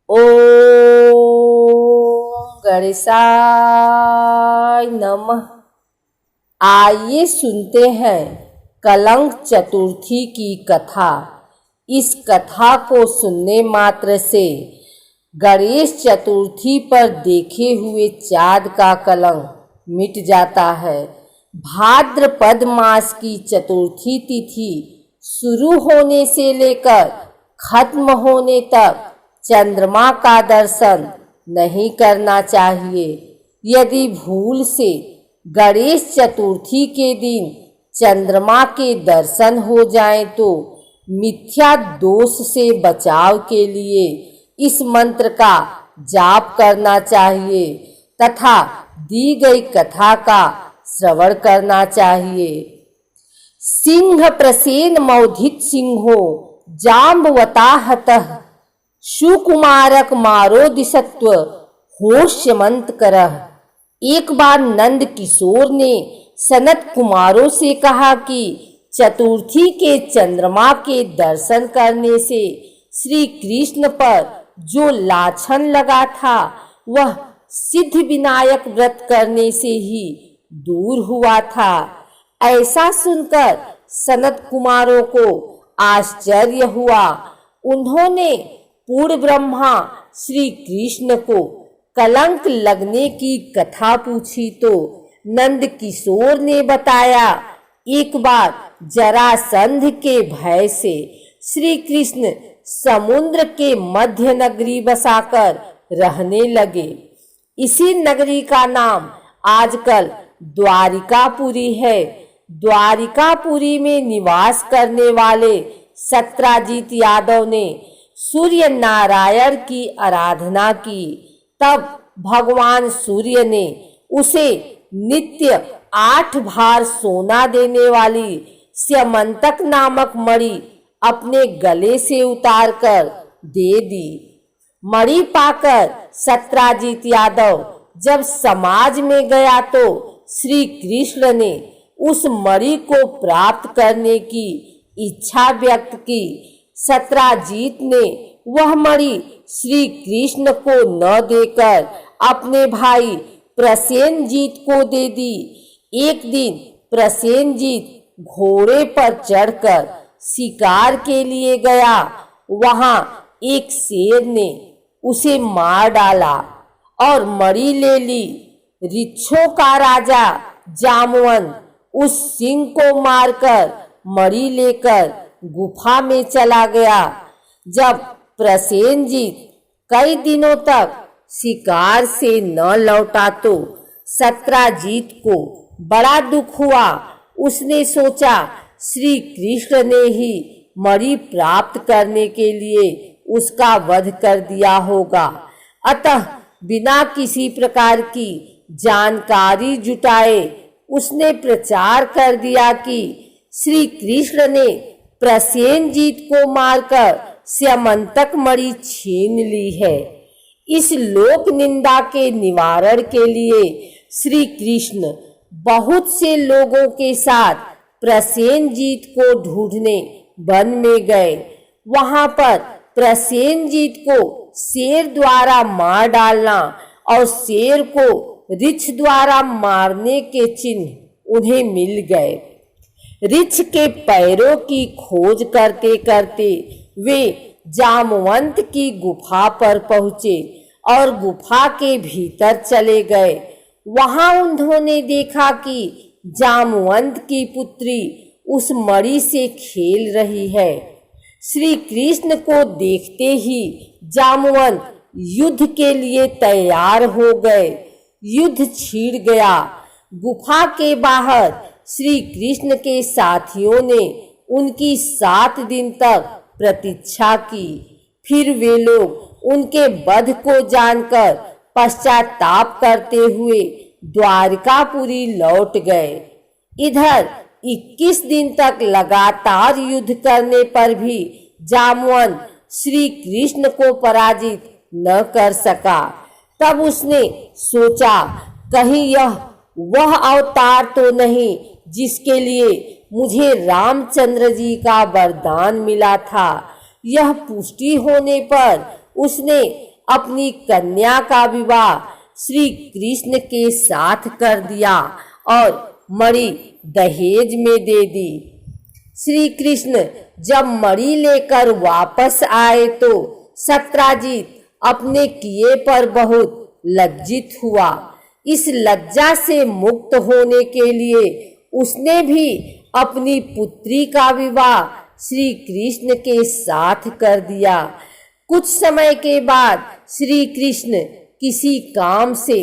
ओम गणेशाय नमः। आइए सुनते हैं कलंक चतुर्थी की कथा। इस कथा को सुनने मात्र से गणेश चतुर्थी पर देखे हुए चाँद का कलंक मिट जाता है। भाद्रपद मास की चतुर्थी तिथि शुरू होने से लेकर खत्म होने तक चंद्रमा का दर्शन नहीं करना चाहिए। यदि भूल से गणेश चतुर्थी के दिन चंद्रमा के दर्शन हो जाएं तो मिथ्या दोष से बचाव के लिए इस मंत्र का जाप करना चाहिए तथा दी गई कथा का श्रवण करना चाहिए। सिंह प्रसेन मौधित सिंहो जाम्बवताहतः सुकुमारक मारो दिशत्व होश्यमंत करह। एक बार नंद किशोर ने सनत कुमारों से कहा कि चतुर्थी के चंद्रमा के दर्शन करने से श्री कृष्ण पर जो लाछन लगा था वह सिद्ध विनायक व्रत करने से ही दूर हुआ था। ऐसा सुनकर सनत कुमारों को आश्चर्य हुआ। उन्होंने पूर्ण ब्रह्मा श्री कृष्ण को कलंक लगने की कथा पूछी तो नंद किशोर ने बताया, एक बार जरासंध के भय से श्री कृष्ण समुद्र के मध्य नगरी बसाकर रहने लगे। इसी नगरी का नाम आजकल द्वारिकापुरी है। द्वारिकापुरी में निवास करने वाले सत्राजीत यादव ने सूर्य नारायण की आराधना की। तब भगवान सूर्य ने उसे नित्य 8 भार सोना देने वाली स्यमंतक नामक मणि अपने गले से उतारकर दे दी। मणि पाकर सत्राजीत यादव जब समाज में गया तो श्री कृष्ण ने उस मणि को प्राप्त करने की इच्छा व्यक्त की। सत्राजीत ने वह मणि श्री कृष्ण को न देकर अपने भाई प्रसेनजीत को दे दी। एक दिन प्रसेनजीत घोड़े पर चढ़कर शिकार के लिए गया। वहां एक शेर ने उसे मार डाला और मणि ले ली। ऋक्षों का राजा जामवंत उस सिंह को मारकर मणि लेकर गुफा में चला गया। जब प्रसेनजीत कई दिनों तक शिकार से न लौटा तो सत्राजीत को बड़ा दुख हुआ। उसने सोचा श्री कृष्ण ने ही मणि प्राप्त करने के लिए उसका वध कर दिया होगा। अतः बिना किसी प्रकार की जानकारी जुटाए उसने प्रचार कर दिया कि श्री कृष्ण ने प्रसेनजीत को मारकर स्यमंतक मणि छीन ली है। इस लोक निंदा के निवारण के लिए श्री कृष्ण बहुत से लोगों के साथ प्रसेनजीत को ढूंढने वन में गए। वहां पर प्रसेनजीत को शेर द्वारा मार डालना और शेर को ऋक्ष द्वारा मारने के चिन्ह उन्हें मिल गए। ऋक्ष के पैरों की खोज करते करते वे जामवंत की गुफा पर पहुंचे और गुफा के भीतर चले गए। वहां उन्होंने देखा कि जामवंत की पुत्री उस मणि से खेल रही है। श्री कृष्ण को देखते ही जामवंत युद्ध के लिए तैयार हो गए। युद्ध छिड़ गया। गुफा के बाहर श्री कृष्ण के साथियों ने उनकी 7 दिन तक प्रतीक्षा की। फिर वे लोग उनके वध को जानकर पश्चाताप करते हुए द्वारिकापुरी लौट गए। इधर 21 दिन तक लगातार युद्ध करने पर भी जामवंत श्री कृष्ण को पराजित न कर सका। तब उसने सोचा, कहीं यह वह अवतार तो नहीं जिसके लिए मुझे रामचंद्र जी का वरदान मिला था। यह पुष्टि होने पर उसने अपनी कन्या का विवाह श्री कृष्ण के साथ कर दिया और मणि दहेज में दे दी। श्री कृष्ण जब मणि लेकर वापस आए तो सत्राजित अपने किए पर बहुत लज्जित हुआ। इस लज्जा से मुक्त होने के लिए उसने भी अपनी पुत्री का विवाह श्री कृष्ण के साथ कर दिया। कुछ समय के बाद श्री कृष्ण किसी काम से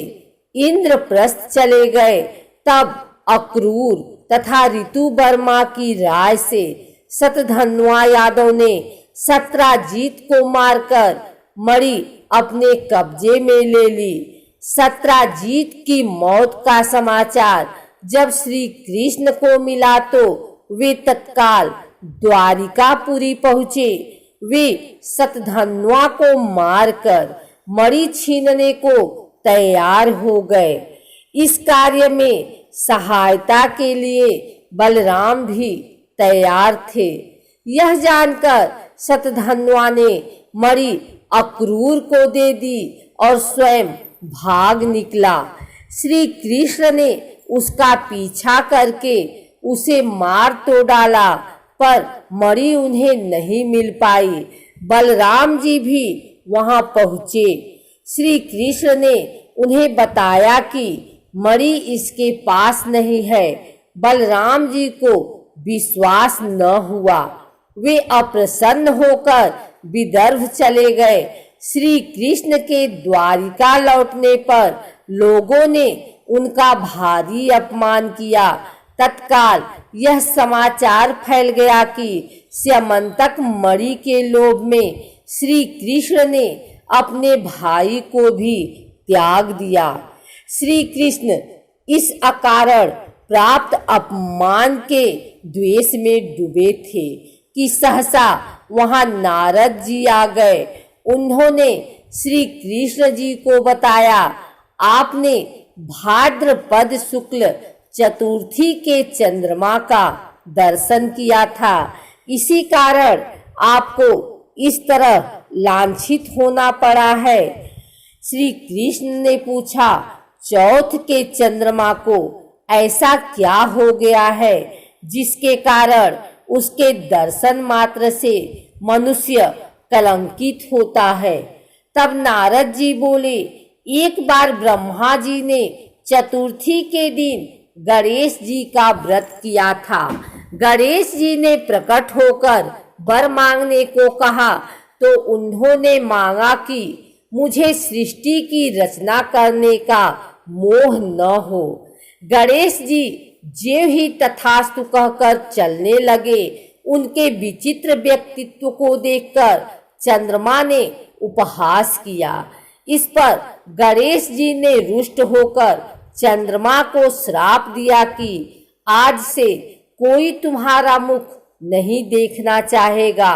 इंद्रप्रस्थ चले गए। तब अक्रूर तथा ऋतुवर्मा की राय से शतधन्वा यादव ने सत्राजित को मारकर मणि अपने कब्जे में ले ली। सत्राजित की मौत का समाचार जब श्री कृष्ण को मिला तो वे तत्काल द्वारिकापुरी पहुँचे। वे शतधन्वा को मारकर मणि छीनने को तैयार हो गए। इस कार्य में सहायता के लिए बलराम भी तैयार थे। यह जानकर शतधन्वा ने मणि अक्रूर को दे दी और स्वयं भाग निकला। श्री कृष्ण ने उसका पीछा करके उसे मार तो डाला, पर मणि उन्हें नहीं मिल पाई। बलराम जी भी वहां पहुंचे। श्री कृष्ण ने उन्हें बताया कि मणि इसके पास नहीं है। बलराम जी को विश्वास न हुआ। वे अप्रसन्न होकर विदर्भ चले गए। श्री कृष्ण के द्वारिका लौटने पर लोगों ने उनका भारी अपमान किया। तत्काल यह समाचार फैल गया कि स्यमंतक मणि के लोभ में श्री कृष्ण ने अपने भाई को भी त्याग दिया। श्री कृष्ण इस अकारण प्राप्त अपमान के द्वेष में डूबे थे कि सहसा वहां नारद जी आ गए। उन्होंने श्री कृष्ण जी को बताया, आपने भाद्रपद शुक्ल चतुर्थी के चंद्रमा का दर्शन किया था, इसी कारण आपको इस तरह लांछित होना पड़ा है। श्री कृष्ण ने पूछा, चौथ के चंद्रमा को ऐसा क्या हो गया है जिसके कारण उसके दर्शन मात्र से मनुष्य कलंकित होता है। तब नारद जी बोले, एक बार ब्रह्मा जी ने चतुर्थी के दिन गणेश जी का व्रत किया था। गणेश जी ने प्रकट होकर वर मांगने को कहा तो उन्होंने मांगा कि मुझे सृष्टि की रचना करने का मोह न हो। गणेश जी ज्यों ही तथास्तु कहकर चलने लगे, उनके विचित्र व्यक्तित्व को देखकर चंद्रमा ने उपहास किया। इस पर गणेश जी ने रुष्ट होकर चंद्रमा को श्राप दिया कि आज से कोई तुम्हारा मुख नहीं देखना चाहेगा।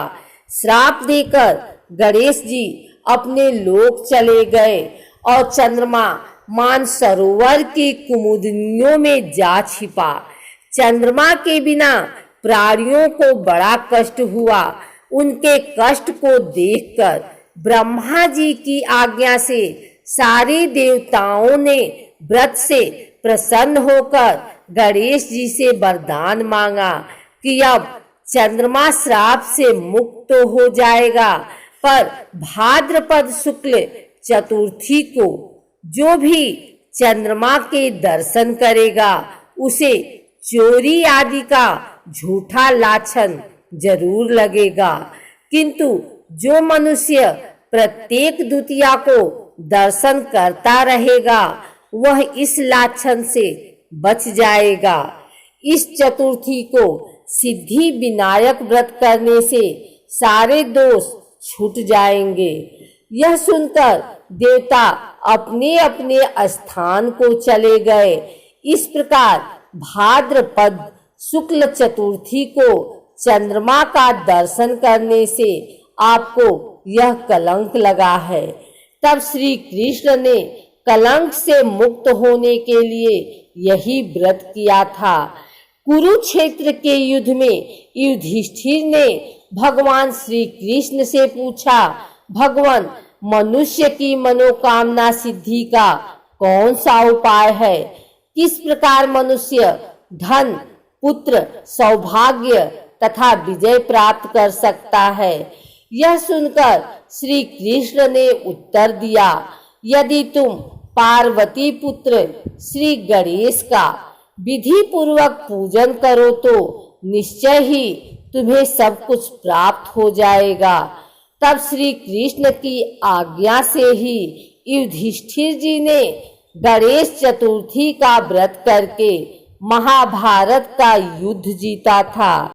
श्राप देकर गणेश जी अपने लोक चले गए और चंद्रमा मानसरोवर की कुमुदनियों में जा छिपा। चंद्रमा के बिना प्राणियों को बड़ा कष्ट हुआ। उनके कष्ट को देखकर ब्रह्मा जी की आज्ञा से सारे देवताओं ने व्रत से प्रसन्न होकर गणेश जी से वरदान मांगा कि अब चंद्रमा श्राप से मुक्त तो हो जाएगा, पर भाद्रपद शुक्ल चतुर्थी को जो भी चंद्रमा के दर्शन करेगा उसे चोरी आदि का झूठा लाछन जरूर लगेगा। किंतु जो मनुष्य प्रत्येक द्वितीया को दर्शन करता रहेगा वह इस लाछन से बच जाएगा। इस चतुर्थी को सिद्धि विनायक व्रत करने से सारे दोष छूट जाएंगे। यह सुनकर देवता अपने अपने स्थान को चले गए। इस प्रकार भाद्रपद शुक्ल चतुर्थी को चंद्रमा का दर्शन करने से आपको यह कलंक लगा है। तब श्री कृष्ण ने कलंक से मुक्त होने के लिए यही व्रत किया था। कुरुक्षेत्र के युद्ध में युधिष्ठिर ने भगवान श्री कृष्ण से पूछा, भगवान मनुष्य की मनोकामना सिद्धि का कौन सा उपाय है? किस प्रकार मनुष्य धन, पुत्र, सौभाग्य तथा विजय प्राप्त कर सकता है? यह सुनकर श्री कृष्ण ने उत्तर दिया, यदि तुम पार्वती पुत्र श्री गणेश का विधि पूर्वक पूजन करो तो निश्चय ही तुम्हें सब कुछ प्राप्त हो जाएगा। तब श्री कृष्ण की आज्ञा से ही युधिष्ठिर जी ने गणेश चतुर्थी का व्रत करके महाभारत का युद्ध जीता था।